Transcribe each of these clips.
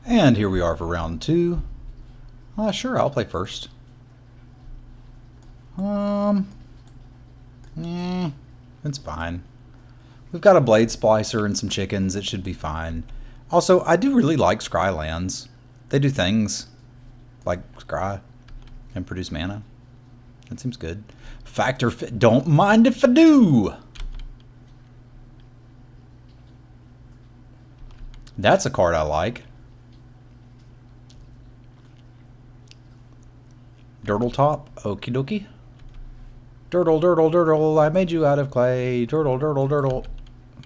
And here we are for round two. Sure, I'll play first. It's fine. We've got a blade splicer and some chickens. It should be fine. Also, I do really like scry lands. They do things like scry and produce mana. That seems good. Factor fit. Don't mind if I do. That's a card I like. Dirtle top. Okie dokie. Dirtle, dirtle, dirtle. I made you out of clay. Dirtle, dirtle, dirtle.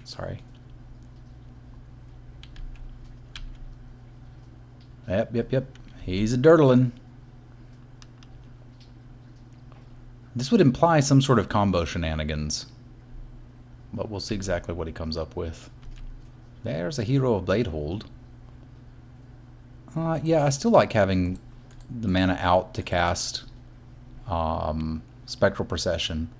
Sorry. Yep. He's a dirtling. This would imply some sort of combo shenanigans. But we'll see exactly what he comes up with. There's a Hero of Bladehold. Yeah, I still like having the mana out to cast Spectral Procession.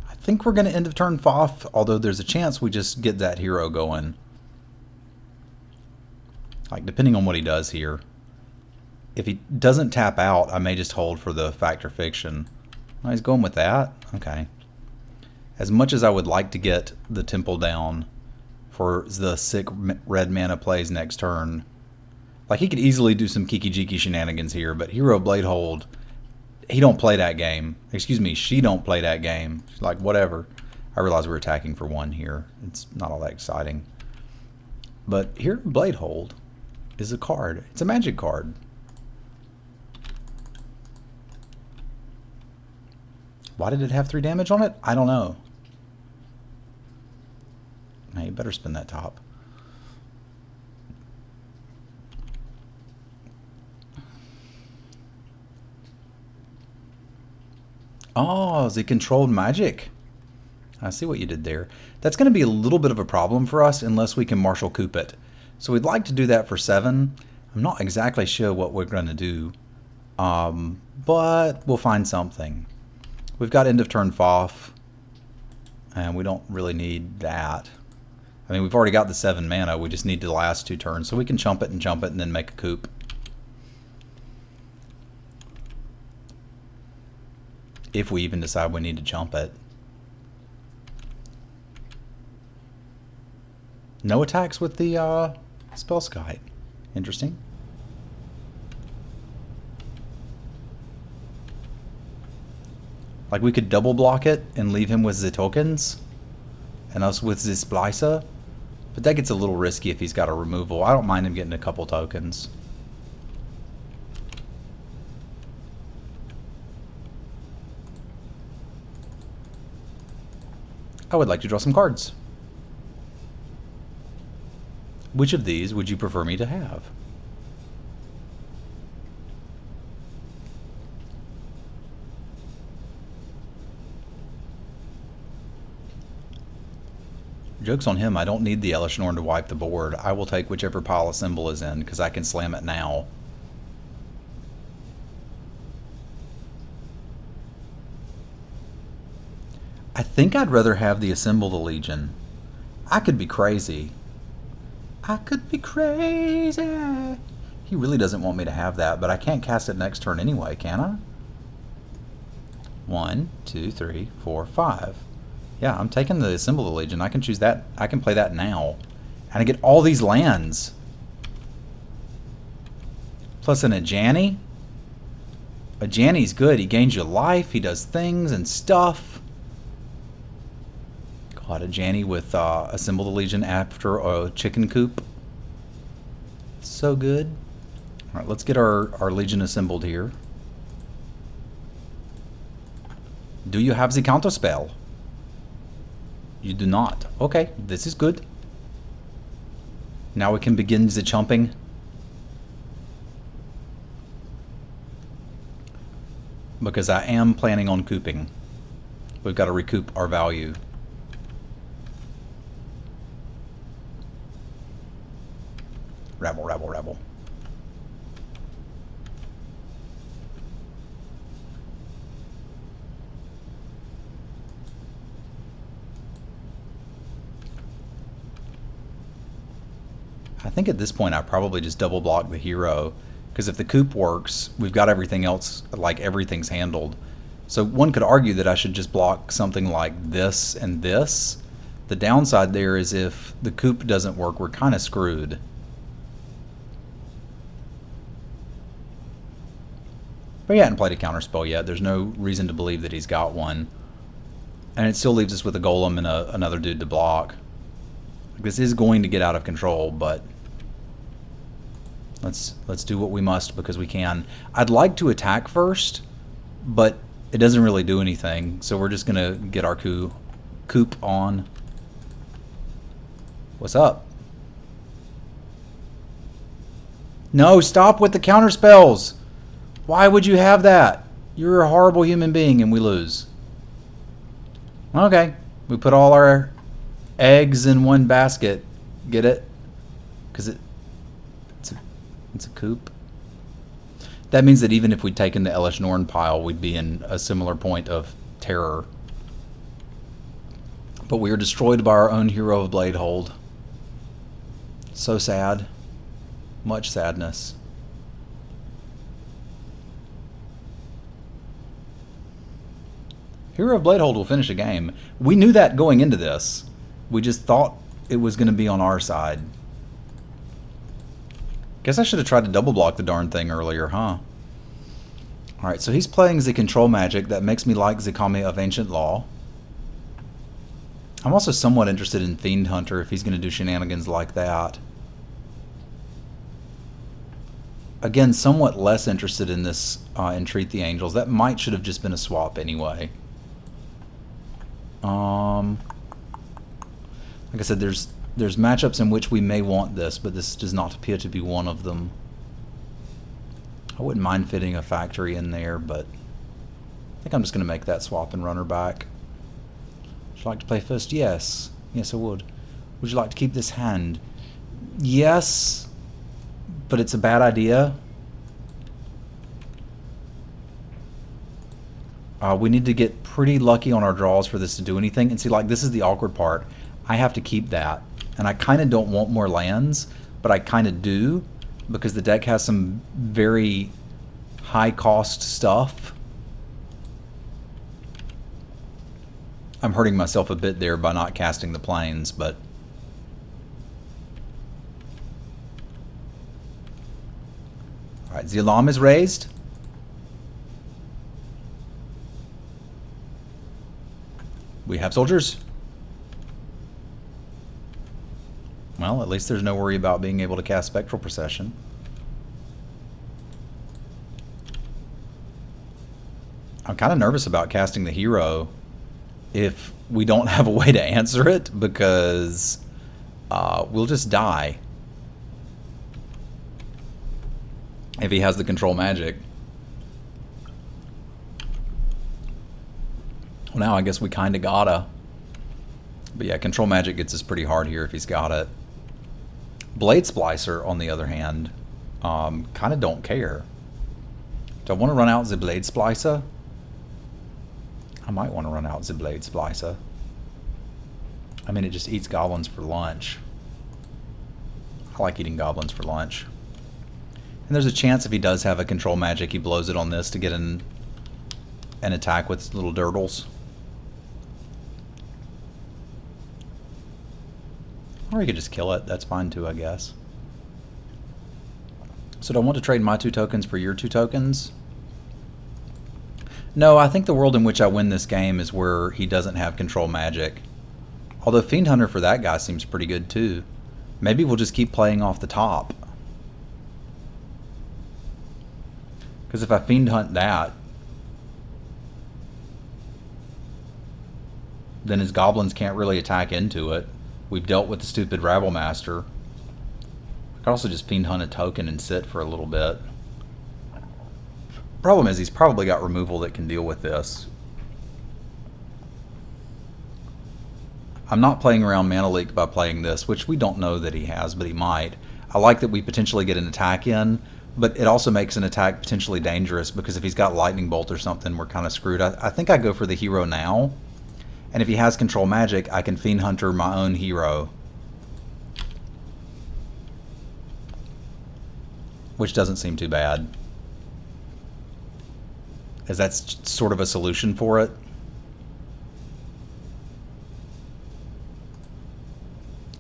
I think we're going to end of turn Foff, although there's a chance we just get that hero going. Like, depending on what he does here. If he doesn't tap out, I may just hold for the Factor Fiction. Oh, he's going with that? Okay. As much as I would like to get the Temple down for the sick red mana plays next turn, like he could easily do some Kiki-Jiki shenanigans here, but Hero Bladehold, he don't play that game. Excuse me, she don't play that game. She's like, whatever. I realize we're attacking for one here. It's not all that exciting. But Hero Bladehold is a card. It's a magic card. Why did it have 3 damage on it? I don't know. Now you better spin that top. Oh, is it controlled magic? I see what you did there. That's going to be a little bit of a problem for us unless we can Marshal Coup it. So we'd like to do that for 7. I'm not exactly sure what we're going to do, but we'll find something. We've got end of turn Foff, and we don't really need that. I mean, we've already got the 7 mana. We just need the last 2 turns, so we can chump it and jump it and then make a coup. If we even decide we need to jump it. No attacks with the Spellskite. Interesting. Like we could double block it and leave him with the tokens and us with the Splicer. But that gets a little risky if he's got a removal. I don't mind him getting a couple tokens. I would like to draw some cards. Which of these would you prefer me to have? Joke's on him, I don't need the Elesh Norn to wipe the board. I will take whichever pile a symbol is in, because I can slam it now. I think I'd rather have the Assemble the Legion. I could be crazy. I could be crazy. He really doesn't want me to have that, but I can't cast it next turn anyway, can I? 1, 2, 3, 4, 5. Yeah, I'm taking the Assemble the Legion. I can choose that. I can play that now. And I get all these lands. Plus an Ajani. Ajani's good. He gains you life. He does things and stuff. God, Ajani with Assemble the Legion after a chicken coop. So good. Alright, let's get our Legion assembled here. Do you have the counter spell? You do not. Okay, this is good. Now we can begin the chumping. Because I am planning on cooping. We've got to recoup our value. Rabble, rabble, rabble. I think at this point I probably just double block the hero, because if the coup works, we've got everything else, like everything's handled. So one could argue that I should just block something like this and this. The downside there is if the coup doesn't work, we're kind of screwed. But he hadn't played a counterspell yet. There's no reason to believe that he's got one. And it still leaves us with a golem and another dude to block. This is going to get out of control, but let's do what we must because we can. I'd like to attack first, but it doesn't really do anything. So we're just gonna get our coup on. What's up? No, stop with the counter spells. Why would you have that? You're a horrible human being, and we lose. Okay, we put all our eggs in one basket. Get it? Because it's a coup. That means that even if we'd taken the Elesh Norn pile, we'd be in a similar point of terror. But we are destroyed by our own hero of Bladehold. So sad. Much sadness. Hero of Bladehold will finish a game. We knew that going into this. We just thought it was going to be on our side. Guess I should have tried to double block the darn thing earlier, huh? Alright, so he's playing the control magic. That makes me like Zakami of Ancient Law. I'm also somewhat interested in Fiend Hunter if he's going to do shenanigans like that. Again, somewhat less interested in this Entreat the Angels. That might should have just been a swap anyway. Like I said, there's matchups in which we may want this, but this does not appear to be one of them. I wouldn't mind fitting a factory in there, but I think I'm just going to make that swap and run her back. Would you like to play first? Yes. Yes, I would. Would you like to keep this hand? Yes, but it's a bad idea. We need to get pretty lucky on our draws for this to do anything. And see, like, this is the awkward part. I have to keep that. And I kind of don't want more lands, but I kind of do, because the deck has some very high-cost stuff. I'm hurting myself a bit there by not casting the plains, but... Alright, the alarm is raised. We have soldiers. Well, at least there's no worry about being able to cast Spectral Procession. I'm kind of nervous about casting the hero if we don't have a way to answer it, because we'll just die if he has the control magic. Well, now I guess we kind of gotta. But yeah, control magic gets us pretty hard here if he's got it. Blade Splicer, on the other hand, kind of don't care. Do I want to run out the Blade Splicer? I might want to run out the Blade Splicer. I mean, it just eats goblins for lunch. I like eating goblins for lunch. And there's a chance if he does have a control magic, he blows it on this to get an attack with little dirtles. Or he could just kill it. That's fine too, I guess. So do I want to trade my 2 tokens for your 2 tokens? No, I think the world in which I win this game is where he doesn't have control magic. Although Fiend Hunter for that guy seems pretty good too. Maybe we'll just keep playing off the top. Because if I Fiend Hunt that, then his goblins can't really attack into it. We've dealt with the stupid Rabblemaster. I could also just Fiend Hunt a token and sit for a little bit. Problem is, he's probably got removal that can deal with this. I'm not playing around Mana Leak by playing this, which we don't know that he has, but he might. I like that we potentially get an attack in, but it also makes an attack potentially dangerous, because if he's got Lightning Bolt or something, we're kind of screwed. I think I go for the hero now. And if he has control magic, I can Fiend Hunter my own hero. which doesn't seem too bad, as that's sort of a solution for it.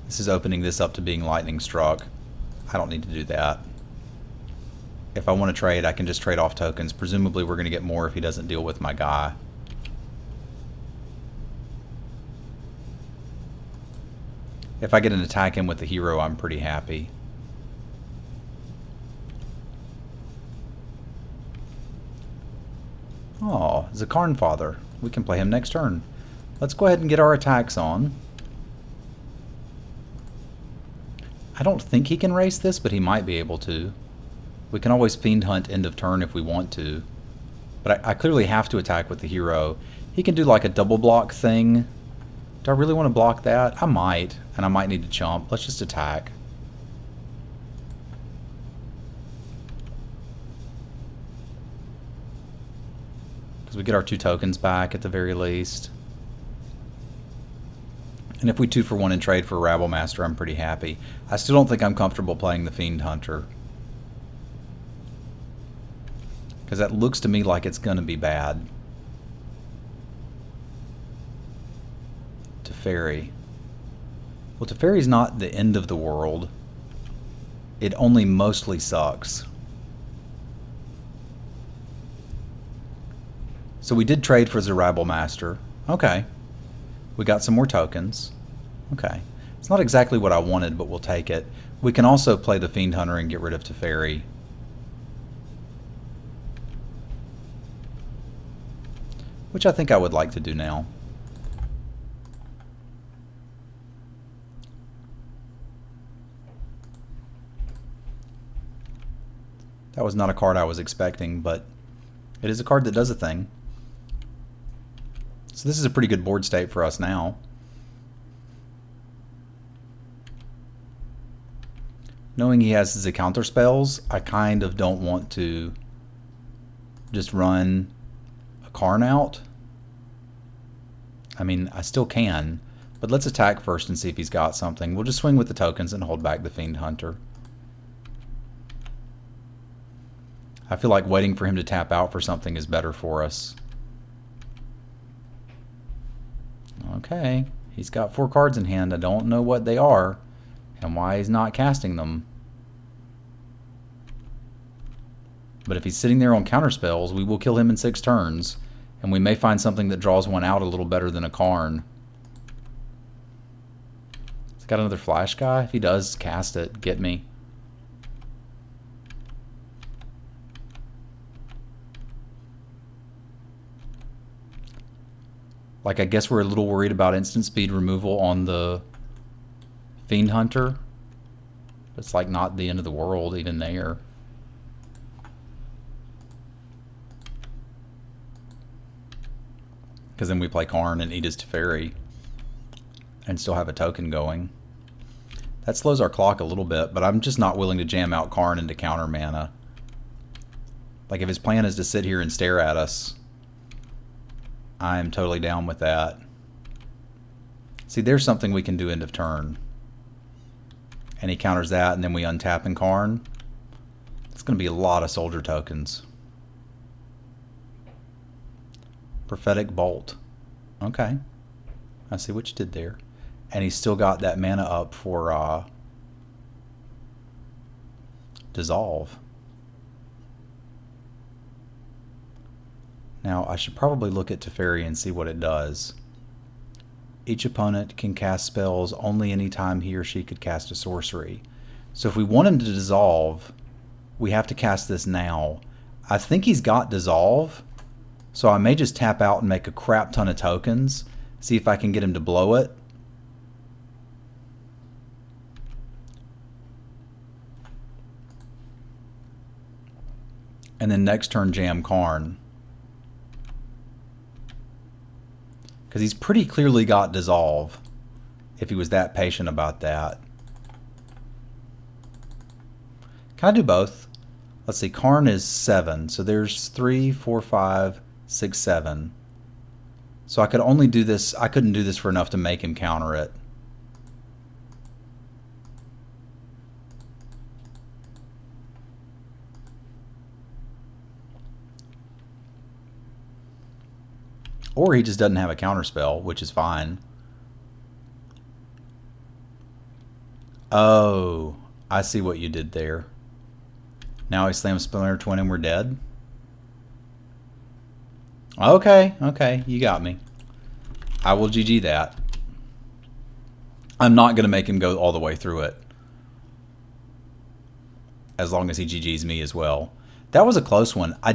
This is opening this up to being lightning struck. I don't need to do that. If I want to trade, I can just trade off tokens. Presumably we're going to get more if he doesn't deal with my guy. If I get an attack in with the hero, I'm pretty happy. Oh, Zakarn Father. We can play him next turn. Let's go ahead and get our attacks on. I don't think he can race this, but he might be able to. We can always Fiend Hunt end of turn if we want to. But I clearly have to attack with the hero. He can do like a double block thing. Do I really want to block that? I might, and I might need to chump. Let's just attack. Because we get our 2 tokens back at the very least. And if we 2-for-1 and trade for Rabble Master, I'm pretty happy. I still don't think I'm comfortable playing the Fiend Hunter. Because that looks to me like it's going to be bad. Teferi. Well, Teferi's not the end of the world. It only mostly sucks. So we did trade for the Rabble Master. Okay. We got some more tokens. Okay. It's not exactly what I wanted, but we'll take it. We can also play the Fiend Hunter and get rid of Teferi. Which I think I would like to do now. That was not a card I was expecting, but it is a card that does a thing. So this is a pretty good board state for us now. Knowing he has his counter spells, I kind of don't want to just run a Karn out. I mean, I still can, but let's attack first and see if he's got something. We'll just swing with the tokens and hold back the Fiend Hunter. I feel like waiting for him to tap out for something is better for us. Okay, he's got 4 cards in hand. I don't know what they are and why he's not casting them. But if he's sitting there on counter spells, we will kill him in 6 turns, and we may find something that draws one out a little better than a Karn. He's got another Flash guy. If he does cast it, get me. Like, I guess we're a little worried about instant speed removal on the Fiend Hunter. It's like not the end of the world even there. Because then we play Karn and eat his Teferi and still have a token going. That slows our clock a little bit, but I'm just not willing to jam out Karn into counter mana. Like, if his plan is to sit here and stare at us, I'm totally down with that. See, there's something we can do end of turn. And he counters that, and then we untap and Karn. It's going to be a lot of soldier tokens. Prophetic Bolt. Okay. I see what you did there. And he's still got that mana up for Dissolve. Now, I should probably look at Teferi and see what it does. Each opponent can cast spells only anytime he or she could cast a sorcery. So if we want him to dissolve, we have to cast this now. I think he's got Dissolve, so I may just tap out and make a crap ton of tokens, see if I can get him to blow it. And then next turn jam Karn. Because he's pretty clearly got Dissolve, if he was that patient about that. Can I do both? Let's see, Karn is 7, so there's 3, 4, 5, 6, 7. So I could only do this, I couldn't do this for enough to make him counter it. Or he just doesn't have a counterspell, which is fine. Oh, I see what you did there. Now he slams Splinter Twin and we're dead? Okay, okay, you got me. I will GG that. I'm not going to make him go all the way through it. As long as he GGs me as well. That was a close one. I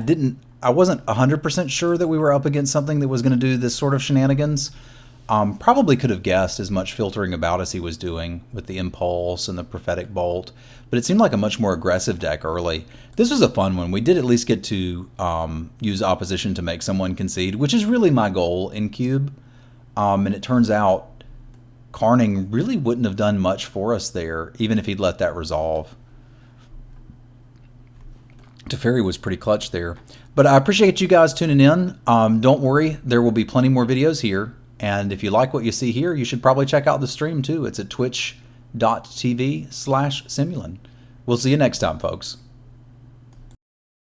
wasn't 100% sure that we were up against something that was going to do this sort of shenanigans. Probably could have guessed as much filtering about as he was doing with the Impulse and the Prophetic Bolt, but it seemed like a much more aggressive deck early. This was a fun one. We did at least get to use opposition to make someone concede, which is really my goal in Cube. And it turns out Carning really wouldn't have done much for us there, even if he'd let that resolve. Teferi was pretty clutch there. But I appreciate you guys tuning in. Don't worry, there will be plenty more videos here. And if you like what you see here, you should probably check out the stream too. It's at twitch.tv/Simulan. We'll see you next time, folks.